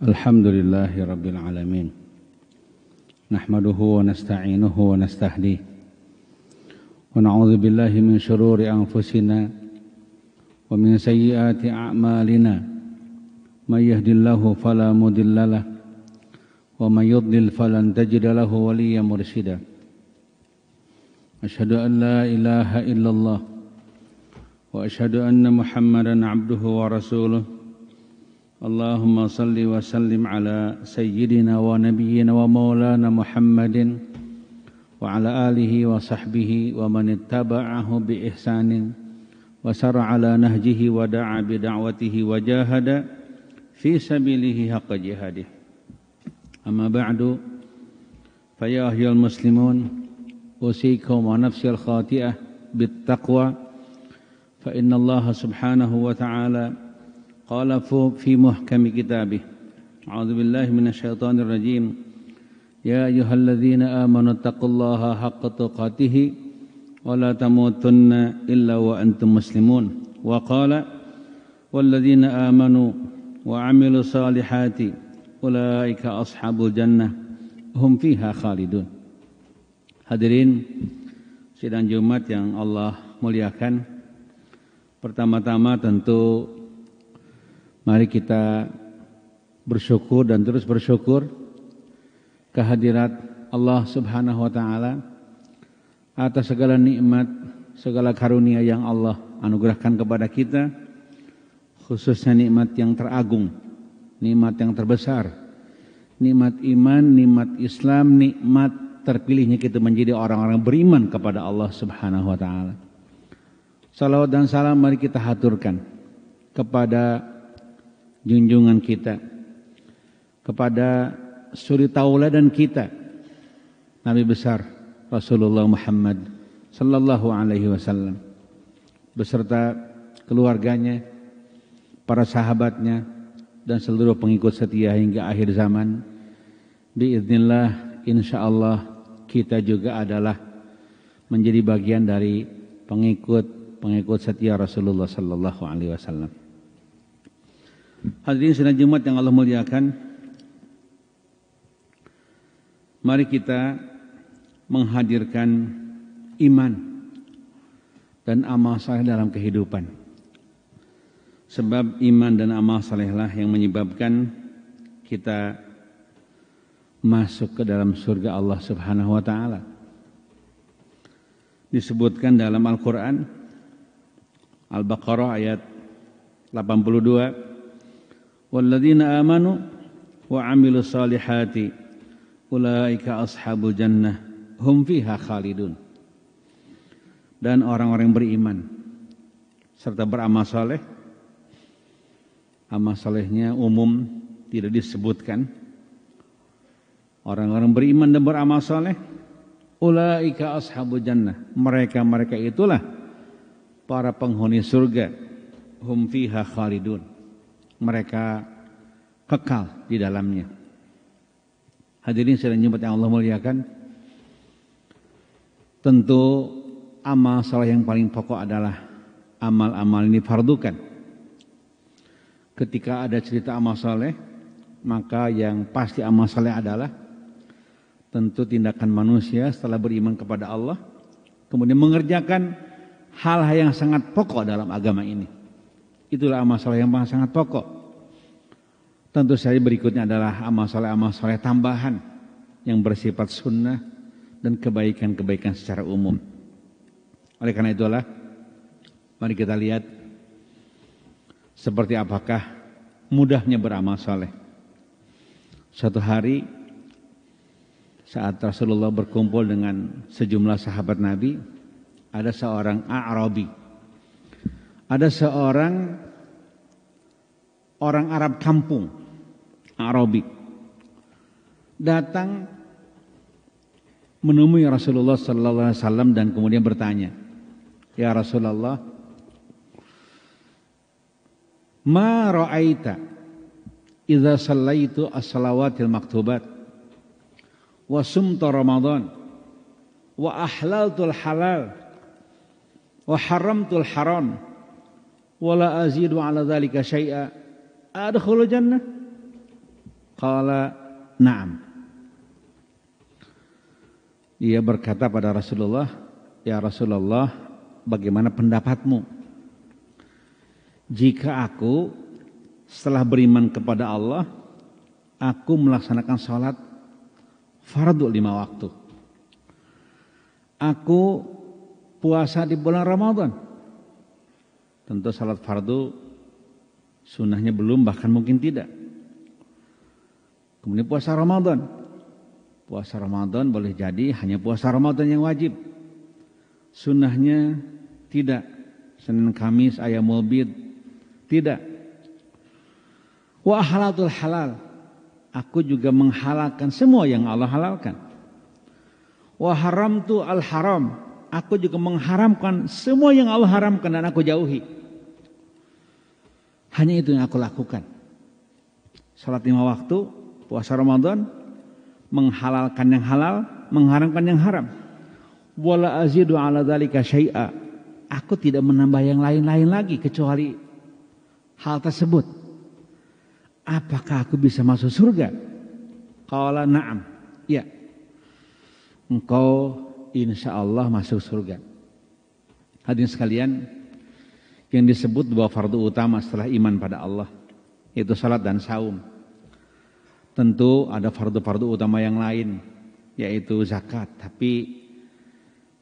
Alhamdulillahi Rabbil Alamin. Nahmaduhu wa nasta'inuhu wa nastahdihi. Wa na'udzu billahi min syururi anfusina wa min sayyiati a'malina. May yahdihillahu fala mudhillalah wa may yudlil falan tajida lahu waliyyan mursyida. Asyhadu an la ilaha illallah wa asyhadu anna Muhammadan 'abduhu wa rasuluh. Allahumma salli wa sallim ala sayyidina wa nabiyyina wa maulana Muhammadin wa ala alihi wa sahbihi wa man ittaba'ahu bi ihsanin wa sara ala nahjihi wa da'a bi da'watihi wa jahada fi sabilihi haqqa jihadih. Amma ba'du, fa ya ayyuhal muslimun, usikum wa nafsi al-khati'ah bit taqwa, fa inna Allah subhanahu wa ta'ala qala fi muhkami kitabih. A'udzu billahi minasyaitonir rajim. Ya ayyuhalladzina amanu taqullaha haqqa tuqatih wa la tamutunna illa wa antum muslimun. Wa qala walladzina amanu wa 'amilus salihati ulaika ashabul jannah hum fiha khalidun. Hadirin sidang Jumat yang Allah muliakan, pertama-tama tentu mari kita bersyukur dan terus bersyukur kehadirat Allah Subhanahu wa ta'ala atas segala nikmat, segala karunia yang Allah anugerahkan kepada kita, khususnya nikmat yang teragung, nikmat yang terbesar, nikmat iman, nikmat Islam, nikmat terpilihnya kita menjadi orang-orang beriman kepada Allah Subhanahu wa ta'ala. Salawat dan salam mari kita haturkan kepada junjungan kita, kepada suri tauladan kita, Nabi besar Rasulullah Muhammad sallallahu alaihi wasallam beserta keluarganya, para sahabatnya dan seluruh pengikut setia hingga akhir zaman. Biiznillah, insyaallah kita juga adalah menjadi bagian dari pengikut setia Rasulullah sallallahu alaihi wasallam. Hadirin sidang Jumat yang Allah muliakan, mari kita menghadirkan iman dan amal saleh dalam kehidupan. Sebab iman dan amal salehlah yang menyebabkan kita masuk ke dalam surga Allah Subhanahu wa ta'ala. Disebutkan dalam Al-Quran, Al-Baqarah ayat 82, walladzina amanu wa 'amilus salihati ulaika ashabul jannah hum fiha khalidun. Dan orang-orang beriman serta beramal saleh, amal salehnya umum tidak disebutkan. Orang-orang beriman dan beramal saleh, ulaika ashabul jannah, mereka itulah para penghuni surga, hum fiha khalidun, mereka kekal di dalamnya. Hadirin sidang Jumat yang Allah muliakan, tentu amal saleh yang paling pokok adalah amal-amal ini fardukan. Ketika ada cerita amal saleh, maka yang pasti amal saleh adalah tentu tindakan manusia setelah beriman kepada Allah, kemudian mengerjakan hal-hal yang sangat pokok dalam agama ini. Itulah amal saleh yang sangat pokok. Tentu saja berikutnya adalah amal saleh tambahan yang bersifat sunnah dan kebaikan-kebaikan secara umum. Oleh karena itulah, mari kita lihat seperti apakah mudahnya beramal saleh. Suatu hari saat Rasulullah berkumpul dengan sejumlah sahabat Nabi, ada seorang A'rabi, ada seorang orang Arab kampung, Arabi, datang menemui Rasulullah sallallahu alaihi wasallam dan kemudian bertanya, "Ya Rasulullah, ma ra'aita idza sallaitu as-salawatil maktubat wa sumtu Ramadan wa ahlaltul halal wa haramtul haram wa la azidu ala dzalika syai'a adkhulul jannah?" Qala na'am. Ia berkata pada Rasulullah, ya Rasulullah, bagaimana pendapatmu jika aku setelah beriman kepada Allah, aku melaksanakan sholat fardu 5 waktu. Aku puasa di bulan Ramadan. Tentu sholat fardu sunnahnya belum, bahkan mungkin tidak. Kemudian puasa Ramadan. Puasa Ramadan boleh jadi hanya puasa Ramadan yang wajib. Sunnahnya tidak. Senin Kamis, Ayyamul Bid, tidak. Wa ahalatul halal. Aku juga menghalalkan semua yang Allah halalkan. Wa haramtu al haram. Aku juga mengharamkan semua yang Allah haramkan dan aku jauhi. Hanya itu yang aku lakukan. Salat 5 waktu, puasa Ramadan, menghalalkan yang halal, mengharamkan yang haram. Wala azidu ala dzalika syai'a. Aku tidak menambah yang lain-lain lagi kecuali hal tersebut. Apakah aku bisa masuk surga? Qala na'am. Ya. Engkau insyaallah masuk surga. Hadirin sekalian, yang disebut 2 fardu utama setelah iman pada Allah, yaitu salat dan saum. Tentu ada fardu-fardu utama yang lain, yaitu zakat. Tapi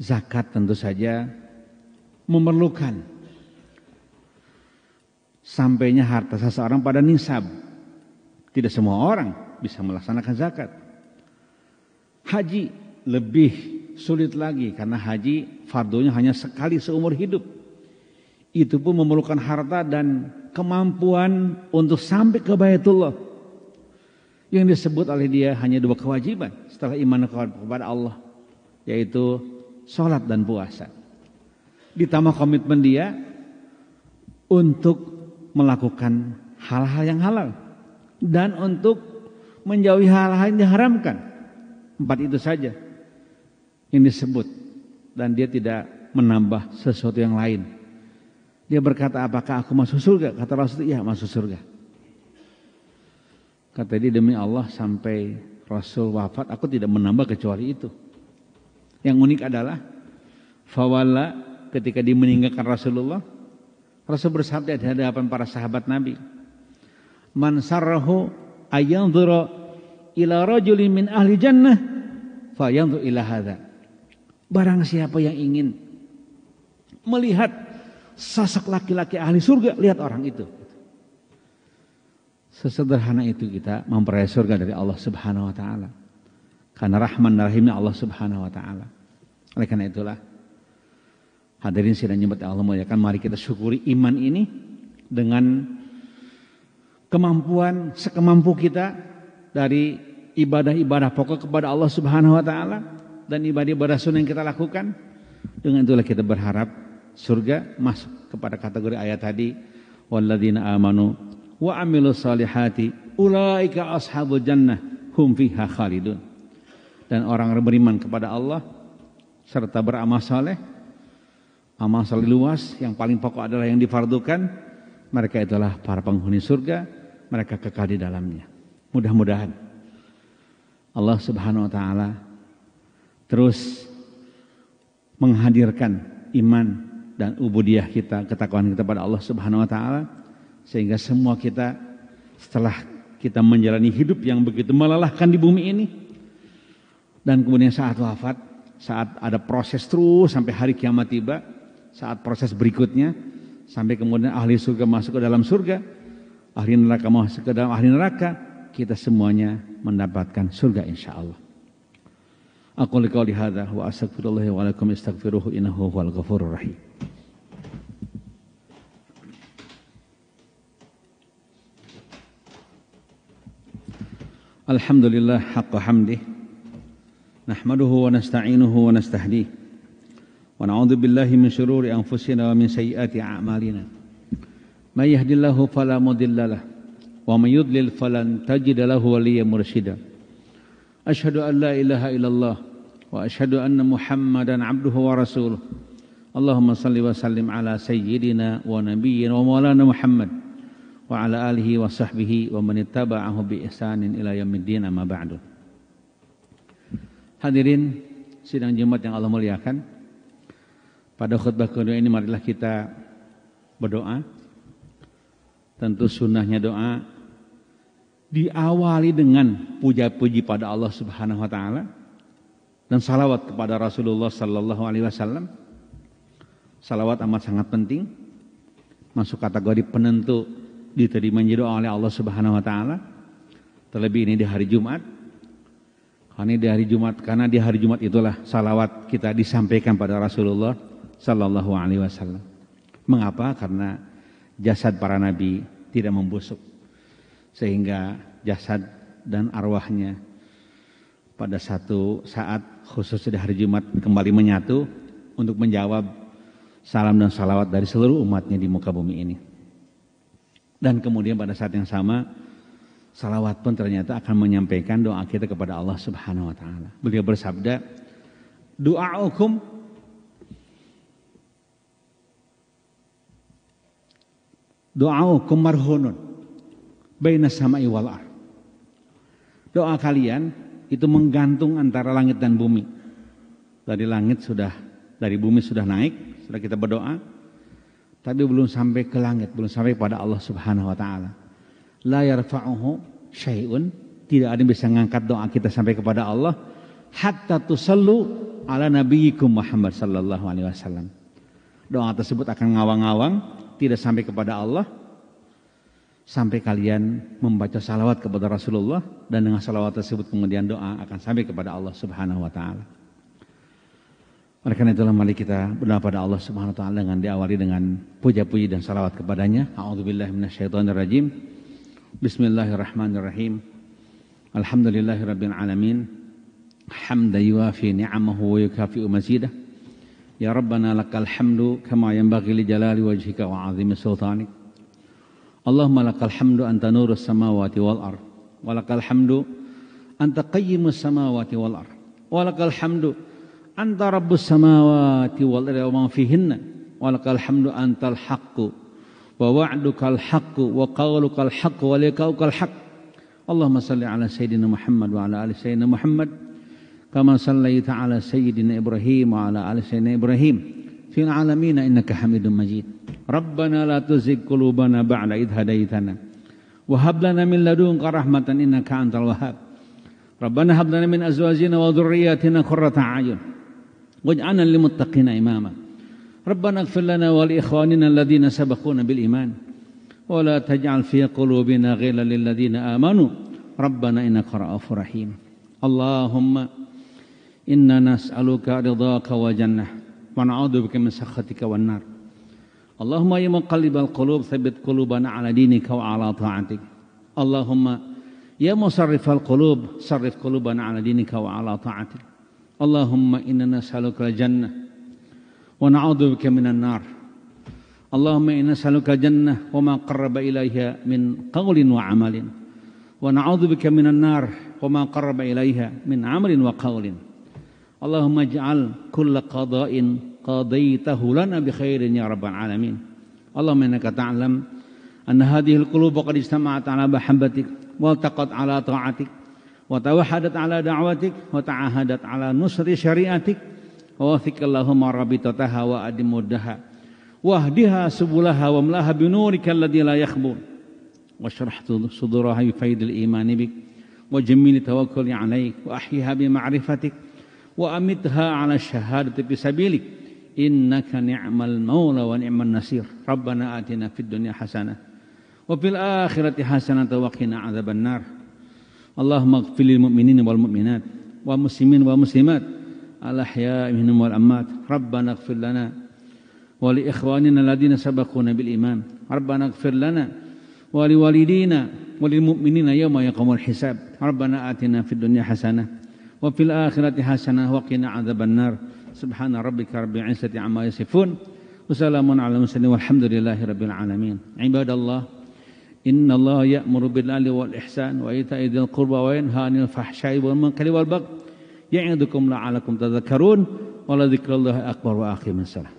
zakat tentu saja memerlukan sampainya harta seseorang pada nisab. Tidak semua orang bisa melaksanakan zakat. Haji lebih sulit lagi karena haji fardunya hanya sekali seumur hidup. Itu pun memerlukan harta dan kemampuan untuk sampai ke Baitullah. Yang disebut oleh dia hanya 2 kewajiban setelah iman kepada Allah, yaitu sholat dan puasa. Ditambah komitmen dia untuk melakukan hal-hal yang halal dan untuk menjauhi hal-hal yang diharamkan. 4 itu saja yang disebut, dan dia tidak menambah sesuatu yang lain. Dia berkata, apakah aku masuk surga? Kata Rasul, iya masuk surga. Kata dia, demi Allah sampai Rasul wafat aku tidak menambah kecuali itu. Yang unik adalah fawalla, ketika dia meninggalkan Rasulullah, Rasul bersabda di hadapan para sahabat Nabi, man sarrahu ayanzura ila rajulin min ahli jannah fayanzur ila hadza. Barang siapa yang ingin melihat sosok laki-laki ahli surga, lihat orang itu. Sesederhana itu kita memperoleh surga dari Allah Subhanahu wa taala. Karena rahman dan rahimnya Allah Subhanahu wa taala. Oleh karena itulah, hadirin sidang jemaat Allah muliakan, mari kita syukuri iman ini dengan kemampuan sekemampu kita dari ibadah-ibadah pokok kepada Allah Subhanahu wa taala dan ibadah-ibadah sunnah yang kita lakukan. Dengan itulah kita berharap surga, masuk kepada kategori ayat tadi, walladzina amanu wa amilus salihati ulaika ashabul jannah hum fiha khalidun. Dan orang beriman kepada Allah serta beramal saleh, amal saleh luas, yang paling pokok adalah yang difardukan, mereka itulah para penghuni surga, mereka kekal di dalamnya. Mudah-mudahan Allah Subhanahu wa taala terus menghadirkan iman dan ubudiyah kita, ketakwaan kita pada Allah Subhanahu wa taala, sehingga semua kita setelah kita menjalani hidup yang begitu melelahkan di bumi ini, dan kemudian saat wafat, saat ada proses terus sampai hari kiamat tiba, saat proses berikutnya sampai kemudian ahli surga masuk ke dalam surga, ahli neraka masuk ke dalam ahli neraka, kita semuanya mendapatkan surga insyaallah. Aku liqauli hadza wa astaghfirullah wa lakum istaghfiruhu innahu huwal ghafurur rahim. Alhamdulillah haqqa hamdih, nahmaduhu wa nasta'inuhu wa nastahdih, wa na'udzu billahi min syururi anfusina wa min sayyiati a'malina. May yahdihillahu fala mudilla lahu wa may yudlil falan tajida lahu waliyyan mursyida. Asyhadu an la ilaha illallah wa asyhadu anna Muhammadan abduhu wa rasuluh. Allahumma salli wa sallim ala sayyidina wa nabiyyina wa maulana Muhammad wa ala alihi wa sahbihi wa man ittaba'ahu bi ihsanin ila yaumiddin, amma ba'du. Hadirin sidang Jumat yang Allah muliakan, pada khutbah kedua ini marilah kita berdoa. Tentu sunnahnya doa diawali dengan puja-puji pada Allah Subhanahu wa taala dan salawat kepada Rasulullah sallallahu alaihi wasallam. Salawat amat sangat penting, masuk kategori penentu diterimanya doa oleh Allah Subhanahu wa taala. Terlebih ini di hari Jumat. Karena di hari Jumat itulah salawat kita disampaikan pada Rasulullah sallallahu alaihi wasallam. Mengapa? Karena jasad para nabi tidak membusuk, sehingga jasad dan arwahnya pada satu saat khusus di hari Jumat kembali menyatu untuk menjawab salam dan salawat dari seluruh umatnya di muka bumi ini. Dan kemudian pada saat yang sama salawat pun ternyata akan menyampaikan doa kita kepada Allah Subhanahu wa taala. Beliau bersabda, "Du'aukum marhunun baina sama'i wal ardh." Doa kalian itu menggantung antara langit dan bumi. Dari bumi sudah naik, sudah kita berdoa, tapi belum sampai ke langit, belum sampai pada Allah Subhanahu wa taala. La yarfa'uhu syai'un, tidak ada yang bisa mengangkat doa kita sampai kepada Allah hatta tusallu ala nabiyyikum Muhammad sallallahu alaihi wasallam. Doa tersebut akan ngawang-ngawang, tidak sampai kepada Allah sampai kalian membaca salawat kepada Rasulullah, dan dengan salawat tersebut kemudian doa akan sampai kepada Allah Subhanahu wa taala. Oleh karena itulah mari kita berdoa pada Allah Subhanahu wa taala dengan diawali dengan puja-puji dan salawat kepadanya. A'udzubillahi minasyaitonirrajim. Bismillahirrahmanirrahim. Alhamdulillahirabbil alamin. Hamdan yuwafi ni'amahu wa yukafi'u mazidah. Ya Rabbana lakal hamdu kama yanbaghi li jalali wajhika wa 'azimi sultanik. Allahumma lakal hamdu anta nurus samawati wal ardh. Wa lakal hamdu anta qayyimus samawati wal ardh. Wa lakal hamdu anta rabbus samawati wal ardi wa ma fihinna, wa lakal hamdu antal haqqu wa wa'dukal haqqu wa qawlukal haqqu wa liqaukal haqq. Allahumma salli ala sayyidina Muhammad wa ala ali sayyidina Muhammad kama sallaita ala sayyidina Ibrahim wa ala ali sayyidina Ibrahim fil alamin innaka Hamidum Majid. Rabbana la tuzigh qulubana ba'da idh hadaitana wa hab lana min ladunka rahmatan innaka antal wahhab. Rabbana hab lana min azwajina wa dhurriyyatina qurrata a'yun waj'alna lil muttaqina imama. Rabbana ighfir lana wa li ikhwanina alladhina sabaquna bil iman wa la taj'al fi qulubina ghillan lil ladzina amanu Rabbana innaka ra'ufur rahim. Allahumma inna nas'aluka ridhaka wa jannah wa na'udzubika min sakhatika wan nar. Allahumma ya muqallibal qulub tsabbit qulubana ala dinika wa ala ta'atik. Allahumma ya musarrifal qulub sarrif qulubana ala dinika wa ala ta'atik. Allahumma inna nas'aluka al-jannah wa na'udzubika minan nar. Allahumma inna nas'aluka al-jannah wa ma qarraba ilaiha min qawlin wa amalin wa na'udzubika minan nar wa ma qarraba ilaiha min amalin wa qawlin. Allahumma ij'al kulla qada'in qadaitahu lana bi khairin ya rabbal alamin. Allahumma innaka ta'lam anna hadhihi al-qulub qad ijtama'at ala mahabbatik wa taqat ala ta'atik wa tawahadat ala da'watik wa ta'ahadat ala nusri syariatik wa wathiq Allahumma rabitataha wa adimuddaha wahdiha subulaha wa mlaha binurika alladhi la yakhbur wa shrah suduraha bi faidil imani bik wa jamil tawakkuli alaik wa ahyiha bi ma'rifatik wa amitha ala syahadati fi sabilik innaka ni'mal maula wa ni'man nasir. Rabbana atina fid dunya hasanah wa fil akhirati hasanah wa qina adzaban nar. Allahumma ighfir lil mu'minina wal mu'minat wa muslimin wa muslimat al ahya'i minhum wal amwat. Rabbana ighfir lana wa li ikhwanina alladziina sabaquna bil iman. Rabbana ighfir lana wa li walidina wa lil mu'minina yawma yaqumul hisab. Rabbana atina fid dunya hasanah wa fil akhirati hasanah wa qina adzaban nar. Subhana rabbika rabbil izzati amma yasifun wa salamun alal mursalin walhamdulillahi rabbil alamin. Ibadallah, inna Allah ya'muru bil 'adli wal ihsan wa ita'i dzil qurba wa yanha 'anil fahsya'i wal munkari wal baghi ya'idukum la'alakum tadhakkarun wa la dzikrullahi akbar wa aqimus shalah.